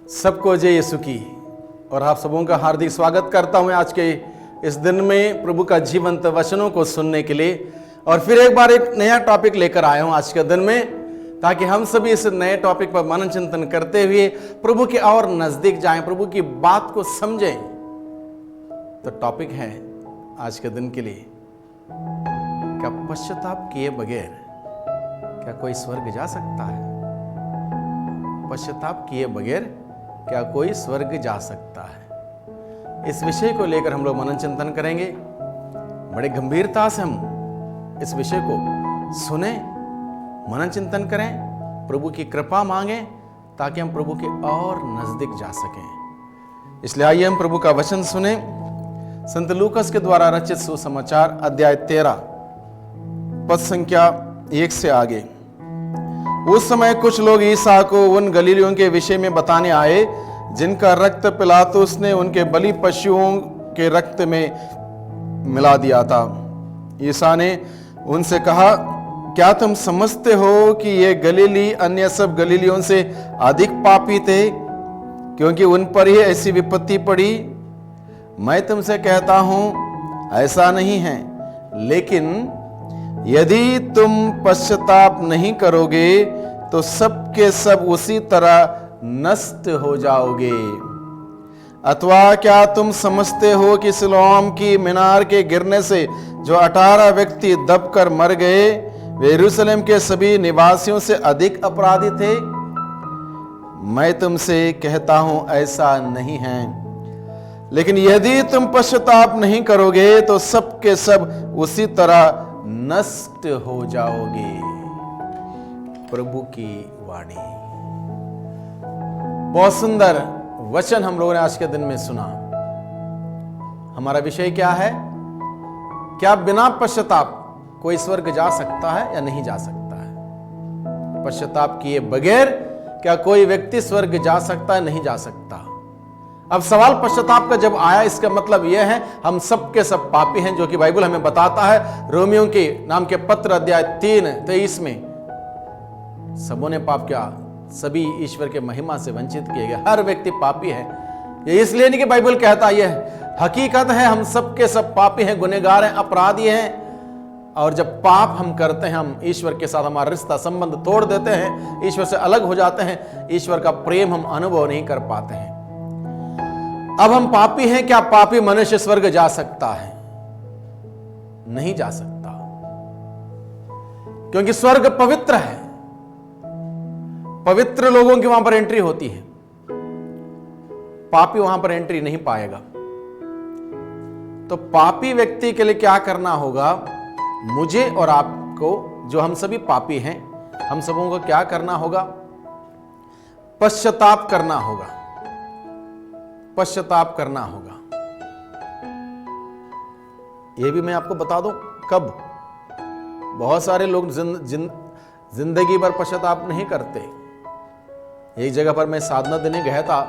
सबको जय यीशु की। और आप सबों का हार्दिक स्वागत करता हूं आज के इस दिन में प्रभु का जीवंत वचनों को सुनने के लिए। और फिर एक बार एक नया टॉपिक लेकर आया हूं आज के दिन में, ताकि हम सभी इस नए टॉपिक पर मनन चिंतन करते हुए प्रभु के और नजदीक जाएं, प्रभु की बात को समझें। तो टॉपिक है आज के दिन के लिए, क्या पश्चाताप किए बगैर क्या कोई स्वर्ग जा सकता है? पश्चाताप किए बगैर क्या कोई स्वर्ग जा सकता है? इस विषय को लेकर हम लोग मनन चिंतन करेंगे। बड़े गंभीरता से हम इस विषय को सुने, मनन चिंतन करें, प्रभु की कृपा मांगें, ताकि हम प्रभु के और नजदीक जा सकें। इसलिए आइए हम प्रभु का वचन सुने। संत लूकस के द्वारा रचित सुसमाचार अध्याय 13 पद संख्या 1 से आगे। उस समय कुछ लोग ईसा को उन गलीलियों के विषय में बताने आए जिनका रक्त पिलातुस ने उनके बलि पशुओं के रक्त में मिला दिया था। ईसा ने उनसे कहा, क्या तुम समझते हो कि ये गलीली अन्य सब गलीलियों से अधिक पापी थे, क्योंकि उन पर ही ऐसी विपत्ति पड़ी? मैं तुमसे कहता हूं ऐसा नहीं है, लेकिन यदि तुम पश्चाताप नहीं करोगे तो सबके सब उसी तरह नष्ट हो जाओगे। अथवा क्या तुम समझते हो कि सिलोआम की मीनार के गिरने से जो 18 व्यक्ति दबकर मर गए, वे यरूशलेम के सभी निवासियों से अधिक अपराधी थे? मैं तुमसे कहता हूं ऐसा नहीं है, लेकिन यदि तुम पश्चाताप नहीं करोगे तो सबके सब उसी तरह नष्ट हो जाओगे। प्रभु की वाणी। बहुत सुंदर वचन हम लोगों ने आज के दिन में सुना। हमारा विषय क्या है? क्या बिना पश्चाताप कोई स्वर्ग जा सकता है या नहीं जा सकता है? पश्चाताप किए बगैर क्या कोई व्यक्ति स्वर्ग जा सकता है? नहीं जा सकता। अब सवाल पश्चाताप का जब आया, इसका मतलब यह है हम सब के सब पापी हैं, जो कि बाइबल हमें बताता है। रोमियों के नाम के पत्र अध्याय 3:23 में सबों ने पाप किया, सभी ईश्वर के महिमा से वंचित किए गए, हर व्यक्ति पापी है। ये इसलिए नहीं कि बाइबल कहता, यह हकीकत है, हम सब के सब पापी हैं, गुनहगार हैं, अपराधी हैं। और जब पाप हम करते हैं, हम ईश्वर के साथ हमारा रिश्ता संबंध तोड़ देते हैं, ईश्वर से अलग हो जाते हैं, ईश्वर का प्रेम हम अनुभव नहीं कर पाते हैं। अब हम पापी हैं, क्या पापी मनुष्य स्वर्ग जा सकता है? नहीं जा सकता, क्योंकि स्वर्ग पवित्र है, पवित्र लोगों की वहां पर एंट्री होती है, पापी वहां पर एंट्री नहीं पाएगा। तो पापी व्यक्ति के लिए क्या करना होगा? मुझे और आपको, जो हम सभी पापी हैं, हम सबों को क्या करना होगा? पश्चाताप करना होगा, पश्चाताप करना होगा। यह भी मैं आपको बता दूं कब। बहुत सारे लोग जिंदगी भर पश्चाताप नहीं करते। एक जगह पर मैं साधना देने गया था,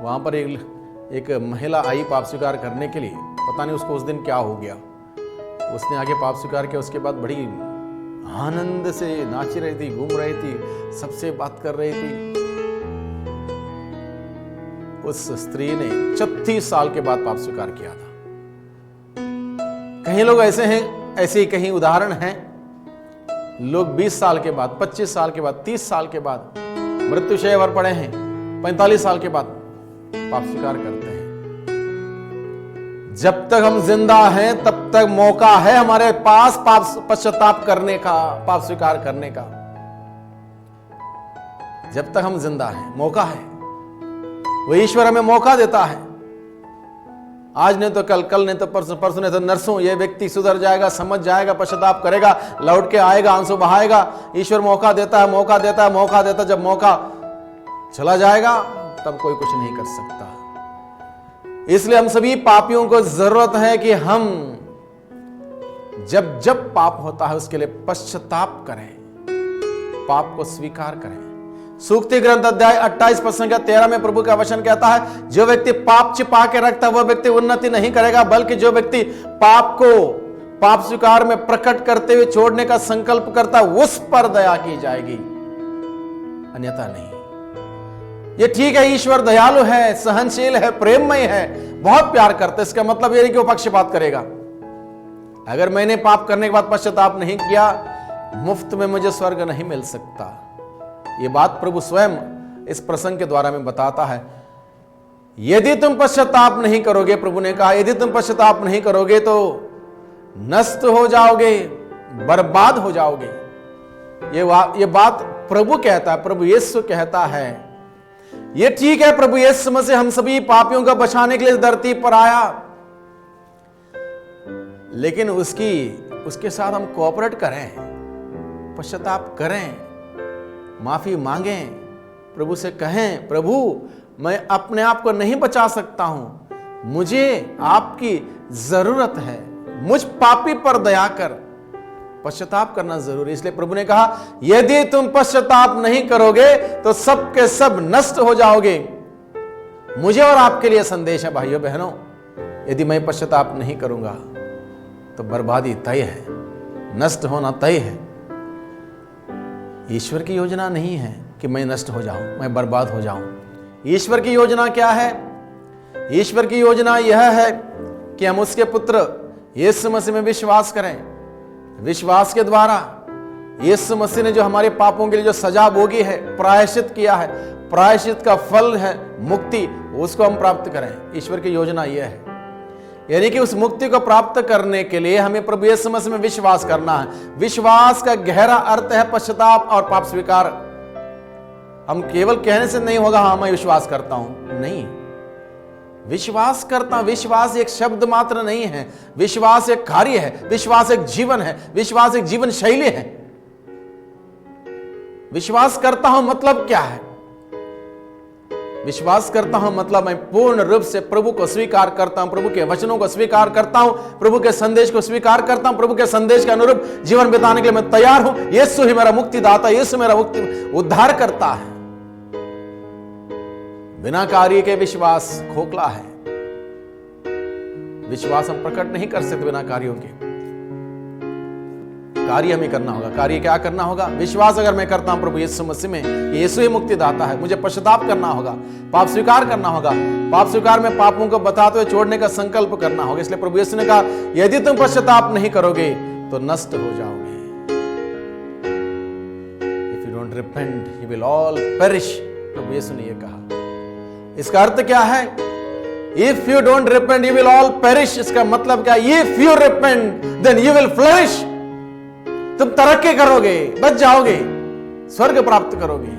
वहां पर एक महिला आई पाप स्वीकार करने के लिए। पता नहीं उसको उस दिन क्या हो गया, उसने आगे पाप स्वीकार किया। उसके बाद बड़ी आनंद से नाच रही थी, घूम रही थी, सबसे बात कर रही थी। उस स्त्री ने 36 साल के बाद पाप स्वीकार किया था। कहीं लोग ऐसे हैं, ऐसे ही कहीं उदाहरण हैं, लोग 20 साल के बाद, 25 साल के बाद, 30 साल के बाद मृत्युशय पर पड़े हैं, 45 साल के बाद पाप स्वीकार करते हैं। जब तक हम जिंदा हैं तब तक मौका है हमारे पास पाप पश्चाताप करने का, पाप स्वीकार करने का। जब तक हम जिंदा हैं मौका है, वो ईश्वर हमें मौका देता है। आज नहीं तो कल, कल नहीं तो परसों, परसों नहीं तो नरसों ये व्यक्ति सुधर जाएगा, समझ जाएगा, पश्चाताप करेगा, लौट के आएगा, आंसू बहाएगा। ईश्वर मौका देता है, मौका देता है, मौका देता है। जब मौका चला जाएगा तब कोई कुछ नहीं कर सकता। इसलिए हम सभी पापियों को जरूरत है कि हम जब जब पाप होता है उसके लिए पश्चाताप करें, पाप को स्वीकार करें। सूक्ति ग्रंथ अध्याय 28 पद संख्या 13 में प्रभु का वचन कहता है, जो व्यक्ति पाप छिपा के रखता है वह व्यक्ति उन्नति नहीं करेगा, बल्कि जो व्यक्ति पाप को पाप स्वीकार में प्रकट करते हुए छोड़ने का संकल्प करता है उस पर दया की जाएगी, अन्यथा नहीं। ये ठीक है, ईश्वर दयालु है, सहनशील है, प्रेममय है, बहुत प्यार करता है, इसका मतलब ये नहीं कि वो पक्षपात करेगा। अगर मैंने पाप करने के बाद पश्चाताप नहीं किया, मुफ्त में मुझे स्वर्ग नहीं मिल सकता। ये बात प्रभु स्वयं इस प्रसंग के द्वारा में बताता है। यदि तुम पश्चाताप नहीं करोगे, प्रभु ने कहा, यदि तुम पश्चाताप नहीं करोगे तो नष्ट हो जाओगे, बर्बाद हो जाओगे। ये बात प्रभु कहता है, प्रभु यीशु कहता है। ये ठीक है, प्रभु यीशु मसीह हम सभी पापियों को बचाने के लिए धरती पर आया, लेकिन उसके साथ हम कोऑपरेट करें, पश्चाताप करें, माफी मांगें, प्रभु से कहें, प्रभु मैं अपने आप को नहीं बचा सकता हूं, मुझे आपकी जरूरत है, मुझ पापी पर दया कर। पश्चाताप करना जरूरी। इसलिए प्रभु ने कहा, यदि तुम पश्चाताप नहीं करोगे तो सब के सब नष्ट हो जाओगे। मुझे और आपके लिए संदेश है भाइयों बहनों, यदि मैं पश्चाताप नहीं करूंगा तो बर्बादी तय है, नष्ट होना तय है। ईश्वर की योजना नहीं है कि मैं नष्ट हो जाऊं, मैं बर्बाद हो जाऊं। ईश्वर की योजना क्या है? ईश्वर की योजना यह है कि हम उसके पुत्र यीशु मसीह में विश्वास करें। विश्वास के द्वारा यीशु मसीह ने जो हमारे पापों के लिए जो सजा भोगी है, प्रायश्चित किया है, प्रायश्चित का फल है मुक्ति, उसको हम प्राप्त करें। ईश्वर की योजना यह है, यानी कि उस मुक्ति को प्राप्त करने के लिए हमें प्रभु यीशु मसीह में विश्वास करना है। विश्वास का गहरा अर्थ है पश्चाताप और पाप स्वीकार। हम केवल कहने से नहीं होगा हाँ मैं विश्वास करता हूं, नहीं, विश्वास करता, विश्वास एक शब्द मात्र नहीं है, विश्वास एक कार्य है, विश्वास एक जीवन है, विश्वास एक जीवन शैली है। विश्वास करता हूं मतलब क्या है? विश्वास करता हूं मतलब मैं पूर्ण रूप से प्रभु को स्वीकार करता हूं, प्रभु के वचनों को स्वीकार करता हूं, प्रभु के संदेश को स्वीकार करता हूं, प्रभु के संदेश के अनुरूप जीवन बिताने के लिए मैं तैयार हूं। यीशु ही मेरा मुक्तिदाता, यीशु मेरा मुक्ति उद्धार करता है। बिना कार्य के विश्वास खोखला है। विश्वास हम प्रकट नहीं कर सकते बिना कार्यों के। कार्य हमें करना होगा। कार्य क्या करना होगा? विश्वास अगर मैं करता हूं प्रभु यीशु मसीह में, यीशु ही मुक्तिदाता है, मुझे पश्चाताप करना होगा, पाप स्वीकार करना होगा। पाप स्वीकार में पापों को बताते हुए छोड़ने का संकल्प करना होगा। इसलिए प्रभु यीशु ने कहा, यदि तुम पश्चाताप नहीं करोगे तो नष्ट हो जाओगे। If you don't repent you will all perish, प्रभु यीशु ने यह कहा। इसका अर्थ क्या है? If you don't repent you will all perish. इसका मतलब क्या? If you repent then you will flourish. तुम तरक्की करोगे, बच जाओगे, स्वर्ग प्राप्त करोगे।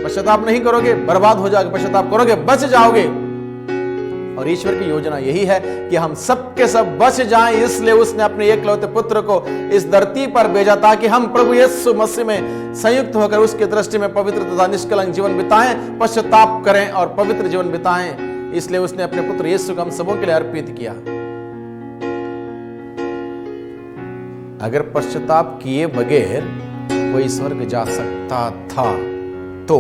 पश्चाताप नहीं करोगे, बर्बाद हो जाओगे। पश्चाताप करोगे, बच जाओगे। और ईश्वर की योजना यही है कि हम सब के सब बच जाएं। इसलिए उसने अपने एकलौते पुत्र को इस धरती पर भेजा ताकि हम प्रभु यीशु मसीह में संयुक्त होकर उसकी दृष्टि में पवित्र तथा निष्कलंक जीवन बिताएं, पश्चाताप करें और पवित्र जीवन बिताएं। इसलिए उसने अपने पुत्र यीशु को हम सबों के लिए अर्पित किया। अगर पश्चाताप किए बगैर कोई स्वर्ग जा सकता था तो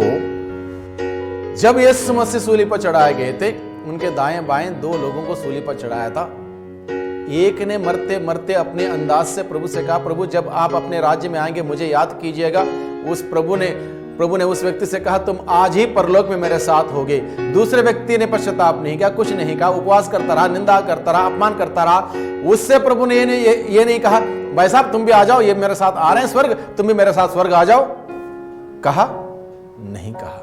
जब यीशु मसीह सूली पर चढ़ाए गए थे, उनके दाएं बाएं दो लोगों को सूली पर चढ़ाया था। एक ने मरते मरते अपने अंदाज से प्रभु से कहा, प्रभु जब आप अपने राज्य में आएंगे मुझे याद कीजिएगा। उस प्रभु ने उस व्यक्ति से कहा, तुम आज ही परलोक में मेरे साथ होगे। दूसरे व्यक्ति ने पश्चाताप नहीं किया, कुछ नहीं कहा, उपवास करता रहा, निंदा करता रहा, अपमान करता रहा। उससे प्रभु ने ये नहीं कहा, भाई साहब तुम भी आ जाओ, ये मेरे साथ आ रहे हैं स्वर्ग, तुम भी मेरे साथ स्वर्ग आ जाओ। कहा? नहीं कहा।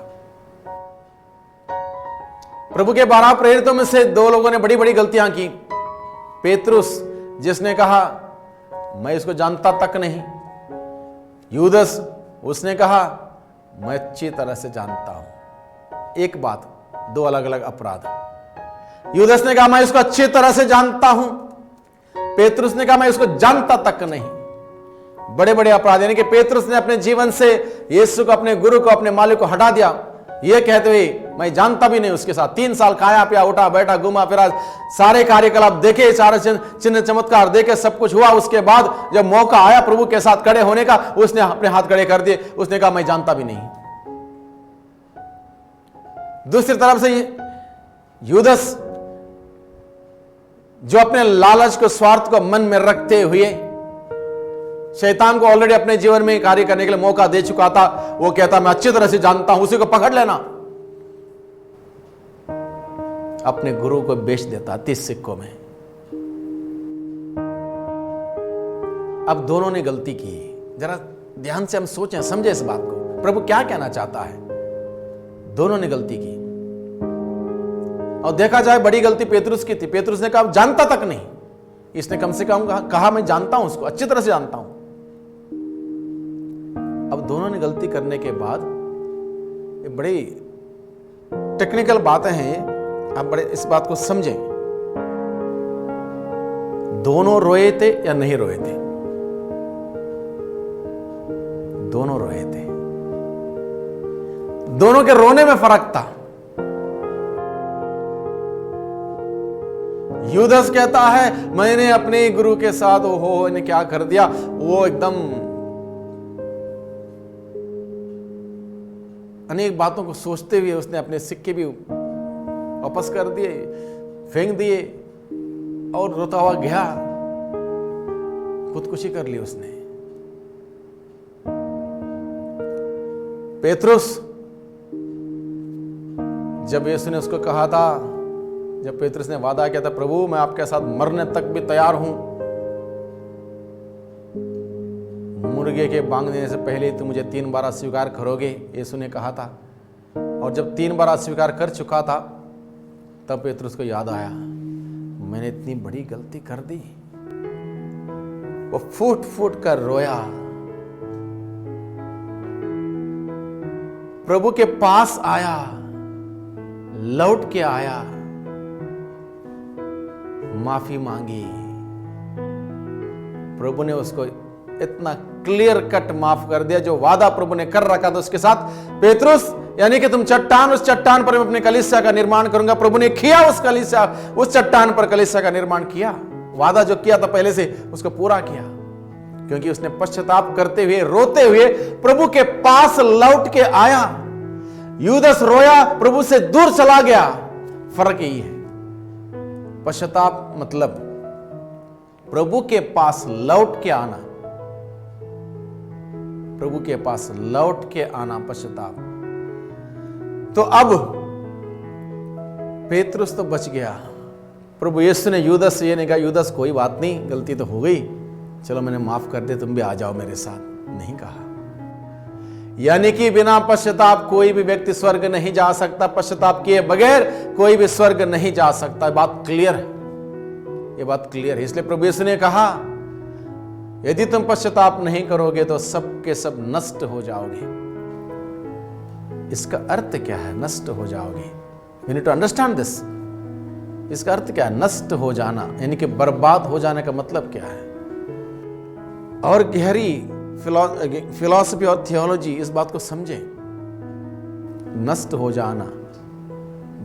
प्रभु के 12 प्रेरितों में से 2 लोगों ने बड़ी बड़ी गलतियां की। पेतरुस, जिसने कहा मैं इसको जानता तक नहीं। यूदस, उसने कहा मैं अच्छी तरह से जानता हूं। एक बात, 2 अलग अलग अपराध। यूदस ने कहा मैं इसको अच्छी तरह से जानता हूं, पेतरुस ने कहा मैं इसको जानता तक नहीं। बड़े बड़े अपराध। यानी कि पेतरुस ने अपने जीवन से यीशु को, अपने गुरु को, अपने मालिक को हटा दिया, यह कहते हुए मैं जानता भी नहीं उसके साथ। 3 साल खाया पिया, उठा बैठा, घुमा फिरा, सारे कार्यकलाप देखे, सारे चिन्ह चमत्कार देखे, सब कुछ हुआ। उसके बाद जब मौका आया प्रभु के साथ खड़े होने का, उसने अपने हाथ खड़े कर दिए। उसने कहा मैं जानता भी नहीं। दूसरी तरफ से यूदस, जो अपने लालच को, स्वार्थ को मन में रखते हुए शैतान को ऑलरेडी अपने जीवन में कार्य करने के लिए मौका दे चुका था, वो कहता मैं अच्छी तरह से जानता हूं, उसी को पकड़ लेना। अपने गुरु को बेच देता 30 सिक्कों में। अब दोनों ने गलती की। जरा ध्यान से हम सोचें, समझे इस बात को, प्रभु क्या कहना चाहता है। दोनों ने गलती की। और देखा जाए बड़ी गलती पेतरुस की थी। पेतरुस ने कहा जानता तक नहीं। इसने कम से कम कहा मैं जानता हूं, उसको अच्छी तरह से जानता हूं। अब दोनों ने गलती करने के बाद, ये बड़ी टेक्निकल बातें हैं, आप बड़े इस बात को समझें। दोनों रोए थे या नहीं रोए थे? दोनों रोए थे। दोनों के रोने में फर्क था। यूदस कहता है मैंने अपने गुरु के साथ ओहो इन्हें क्या कर दिया, वो एकदम अनेक बातों को सोचते हुए उसने अपने सिक्के भी वापस कर दिए, फेंक दिए और रोता हुआ गया। खुदकुशी कर ली उसने। पेतरुस, जब यीशु ने उसको कहा था, जब पेतरुस ने वादा किया था प्रभु मैं आपके साथ मरने तक भी तैयार हूं, मुर्गे के बांगने से पहले तुम मुझे 3 बार अस्वीकार करोगे, यीशु ने कहा था। और जब 3 बार अस्वीकार कर चुका था, तब पेतरुस को याद आया मैंने इतनी बड़ी गलती कर दी। वो फूट फूट कर रोया, प्रभु के पास आया, लौट के आया, माफी मांगी। प्रभु ने उसको इतना क्लियर कट माफ कर दिया, जो वादा प्रभु ने कर रखा था उसके साथ। पेतरुस, यानी कि तुम चट्टान, उस चट्टान पर मैं अपने कलीसिया का निर्माण करूंगा। प्रभु ने किया उस चट्टान पर कलीसिया का निर्माण किया। वादा जो किया था पहले से, उसको पूरा किया, क्योंकि उसने पश्चाताप करते हुए, रोते हुए प्रभु के पास लौट के आया। यूदस रोया, प्रभु से दूर चला गया। फर्क यही है। पश्चाताप मतलब प्रभु के पास लौट के आना, प्रभु के पास लौट के आना पश्चाताप। तो अब पेतरुस तो बच गया। प्रभु यीशु ने यूदस से ये नहीं कहा यूदस कोई बात नहीं, गलती तो हो गई, चलो मैंने माफ कर दिया, तुम भी आ जाओ मेरे साथ, नहीं कहा। यानी कि बिना पश्चाताप कोई भी व्यक्ति स्वर्ग नहीं जा सकता। पश्चाताप किए बगैर कोई भी स्वर्ग नहीं जा सकता। बात क्लियर है, ये बात क्लियर है। इसलिए प्रभु यीशु ने कहा यदि तुम पश्चाताप नहीं करोगे तो सब के सब नष्ट हो जाओगे। इसका अर्थ क्या है नष्ट हो जाओगे? You need to understand this. इसका अर्थ क्या है नष्ट हो जाना, यानी कि बर्बाद हो जाने का मतलब क्या है? और गहरी फिलॉसफी और थियोलॉजी इस बात को समझे। नष्ट हो जाना,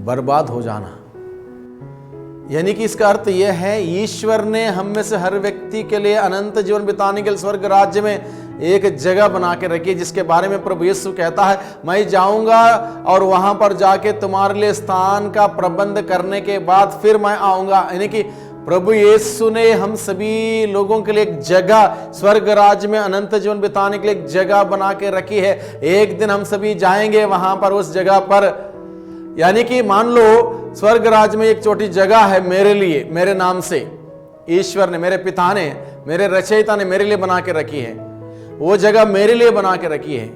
बर्बाद हो जाना, यानी कि इसका अर्थ यह है ईश्वर ने हम में से हर व्यक्ति के लिए अनंत जीवन बिताने के लिए स्वर्ग राज्य में एक जगह बना के रखी, जिसके बारे में प्रभु यीशु कहता है मैं जाऊंगा और वहां पर जाके तुम्हारे लिए स्थान का प्रबंध करने के बाद फिर मैं आऊंगा। यानी कि प्रभु यीशु ने हम सभी लोगों के लिए एक जगह स्वर्ग राज्य में अनंत जीवन बिताने के लिए एक जगह बना के रखी है। एक दिन हम सभी जाएंगे वहां पर, उस जगह पर। यानी कि मान लो स्वर्ग राज्य में एक छोटी जगह है मेरे लिए, मेरे नाम से ईश्वर ने, मेरे पिता ने, मेरे रचयिता ने मेरे लिए बना के रखी है। वो जगह मेरे लिए बना के रखी है।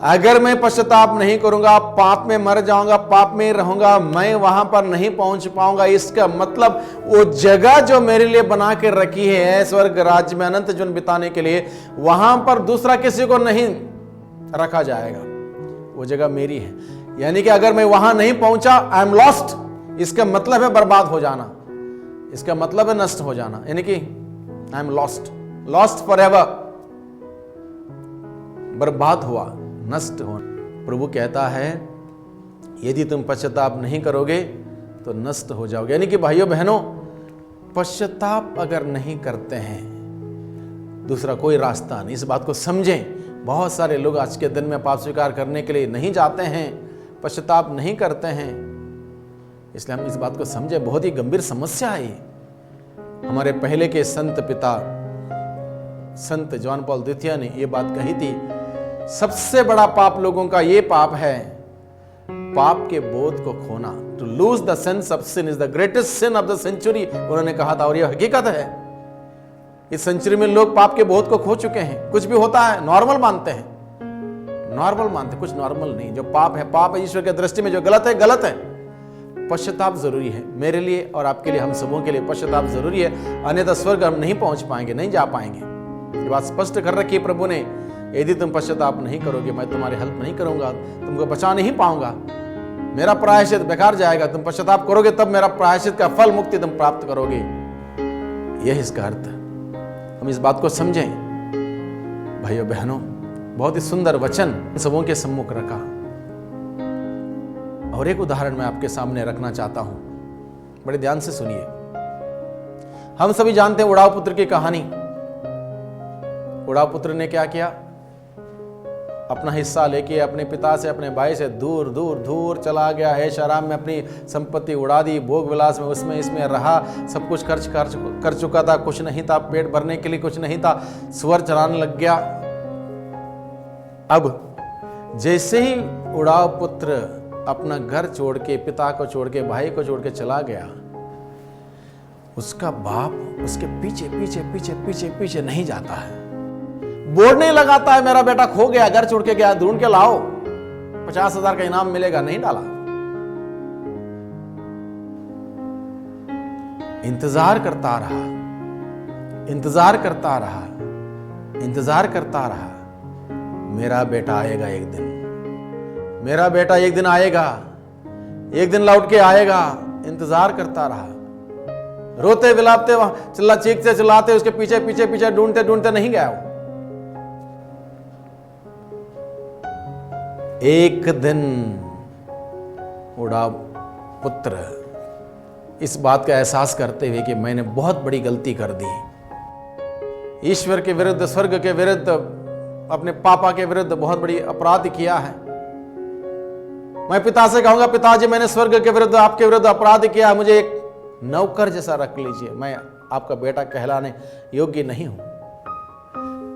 अगर मैं पश्चाताप नहीं करूंगा, पाप में मर जाऊंगा, पाप में रहूंगा, मैं वहां पर नहीं पहुंच पाऊंगा। इसका मतलब वो जगह जो मेरे लिए बना के रखी है स्वर्ग राज्य में अनंत जीवन बिताने के लिए, वहां पर दूसरा किसी को नहीं रखा जाएगा। वो जगह मेरी है। यानी कि अगर मैं वहां नहीं पहुंचा, आई एम लॉस्ट। इसका मतलब है बर्बाद हो जाना, इसका मतलब है नष्ट हो जाना। यानी कि I am lost, lost for ever, बर्बाद हुआ, नष्ट हो। प्रभु कहता है यदि तुम पश्चाताप नहीं करोगे तो नष्ट हो जाओगे। यानी कि भाइयों बहनों, पश्चाताप अगर नहीं करते हैं दूसरा कोई रास्ता नहीं। इस बात को समझें। बहुत सारे लोग आज के दिन में पाप स्वीकार करने के लिए नहीं जाते हैं, पश्चाताप नहीं करते हैं। इसलिए हम इस बात को समझें, बहुत ही गंभीर समस्या है। हमारे पहले के संत पिता संत जॉन पॉल द्वितीय ने यह बात कही थी, सबसे बड़ा पाप लोगों का ये पाप है पाप के बोध को खोना, to lose the sense of sin is the greatest sin of the century, उन्होंने कहा था। और यह हकीकत है। इस सेंचुरी में लोग पाप के बोध को खो चुके हैं। कुछ भी होता है नॉर्मल मानते हैं, नॉर्मल मानते, कुछ नॉर्मल नहीं। जो पाप है पाप है, ईश्वर की दृष्टि में जो गलत है गलत है। पश्चाताप जरूरी है, मेरे लिए और आपके लिए, हम सबों के लिए पश्चाताप जरूरी है, अन्यथा स्वर्ग हम नहीं पहुंच पाएंगे, नहीं जा पाएंगे। ये बात स्पष्ट कर रखी है प्रभु ने, यदि तुम पश्चाताप नहीं करोगे मैं तुम्हारी हेल्प नहीं करूंगा, तुमको बचा नहीं पाऊंगा, मेरा प्रायश्चित बेकार जाएगा। तुम पश्चाताप करोगे तब मेरा प्रायश्चित का फल मुक्ति तुम प्राप्त करोगे। यह इसका अर्थ। हम इस बात को समझें भाइयों बहनों। बहुत ही सुंदर वचन सबों के सम्मुख रखा। और एक उदाहरण मैं आपके सामने रखना चाहता हूं, बड़े ध्यान से सुनिए। हम सभी जानते हैं उड़ाव पुत्र की कहानी। उड़ाव पुत्र ने क्या किया? अपना हिस्सा लेके अपने पिता से, अपने भाई से दूर दूर दूर चला गया। ऐश आराम में अपनी संपत्ति उड़ा दी, भोग विलास में उसमें इसमें रहा, सब कुछ खर्च कर चुका था, कुछ नहीं था, पेट भरने के लिए कुछ नहीं था, सुअर चराने लग गया। अब जैसे ही उड़ाव पुत्र अपना घर छोड़ के, पिता को छोड़ के, भाई को छोड़ के चला गया, उसका बाप उसके पीछे पीछे पीछे पीछे पीछे नहीं जाता है, बोर्ड नहीं लगाता है मेरा बेटा खो गया, घर छोड़ के गया, ढूंढ के लाओ, 50,000 का इनाम मिलेगा, नहीं डाला। इंतजार करता रहा, इंतजार करता रहा, इंतजार करता रहा। मेरा बेटा आएगा एक दिन, मेरा बेटा एक दिन आएगा, एक दिन लौट के आएगा। इंतजार करता रहा, रोते विलापते वहां चीखते चिल्लाते उसके पीछे पीछे पीछे ढूंढते ढूंढते नहीं गया वो। एक दिन उड़ाव पुत्र इस बात का एहसास करते हुए कि मैंने बहुत बड़ी गलती कर दी, ईश्वर के विरुद्ध, स्वर्ग के विरुद्ध, अपने पापा के विरुद्ध बहुत बड़ी अपराध किया है। मैं पिता से कहूंगा, पिताजी मैंने स्वर्ग के विरुद्ध, आपके विरुद्ध अपराध किया, मुझे एक नौकर जैसा रख लीजिए, मैं आपका बेटा कहलाने योग्य नहीं हूं।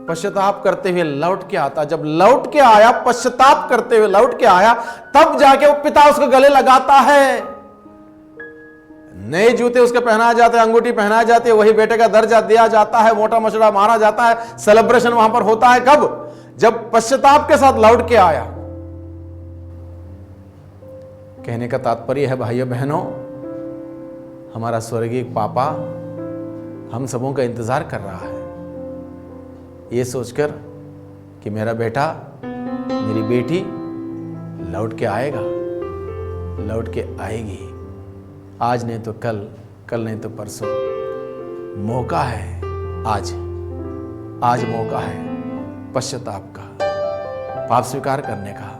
पश्चाताप करते हुए लौट के आता। जब लौट के आया, पश्चाताप करते हुए लौट के आया, तब जाके वो पिता उसको गले लगाता है। नए जूते उसके पहनाए जाते हैं, अंगूठी पहनाई जाती है, वही बेटे का दर्जा दिया जाता है, मोटा मछड़ा मारा जाता है, सेलिब्रेशन वहां पर होता है। कब? जब पश्चाताप के साथ लौट के आया। कहने का तात्पर्य है भाइयों बहनों, हमारा स्वर्गीय पापा हम सबों का इंतजार कर रहा है, ये सोचकर कि मेरा बेटा, मेरी बेटी लौट के आएगा, लौट के आएगी। आज नहीं तो कल, कल नहीं तो परसों। मौका है आज मौका है पश्चाताप का, पाप स्वीकार करने का,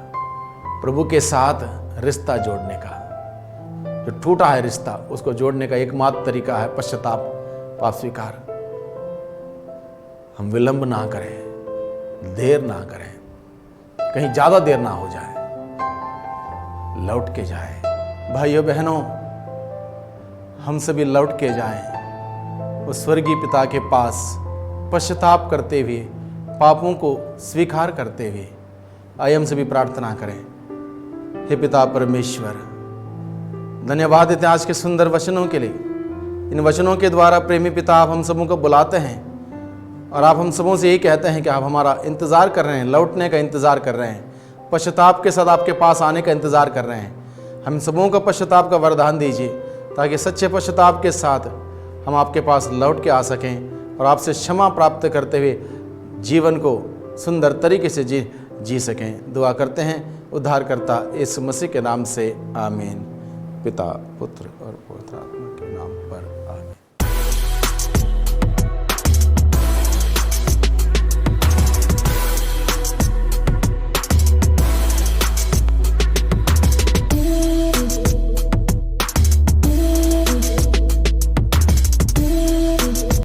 प्रभु के साथ रिश्ता जोड़ने का। जो टूटा है रिश्ता, उसको जोड़ने का एकमात्र तरीका है पश्चाताप, पाप स्वीकार। हम विलंब ना करें, देर ना करें, कहीं ज्यादा देर ना हो जाए, लौट के जाए। भाइयों बहनों, हम सभी लौट के जाएं उस स्वर्गीय पिता के पास, पश्चाताप करते हुए, पापों को स्वीकार करते हुए। आइए हम सभी प्रार्थना करें। हे पिता परमेश्वर, धन्यवाद देते हैं आज के सुंदर वचनों के लिए। इन वचनों के द्वारा प्रेमी पिता आप हम सबों को बुलाते हैं और आप हम सबों से यही कहते हैं कि आप हमारा इंतजार कर रहे हैं, लौटने का इंतजार कर रहे हैं, पश्चाताप के साथ आपके पास आने का इंतजार कर रहे हैं। हम सबों को पश्चाताप का वरदान दीजिए, ताकि सच्चे पश्चाताप के साथ हम आपके पास लौट के आ सकें और आपसे क्षमा प्राप्त करते हुए जीवन को सुंदर तरीके से जी सकें। दुआ करते हैं उद्धारकर्ता यीशु मसीह के नाम से, आमीन। पिता, पुत्र और पवित्र आत्मा के नाम पर, आमीन।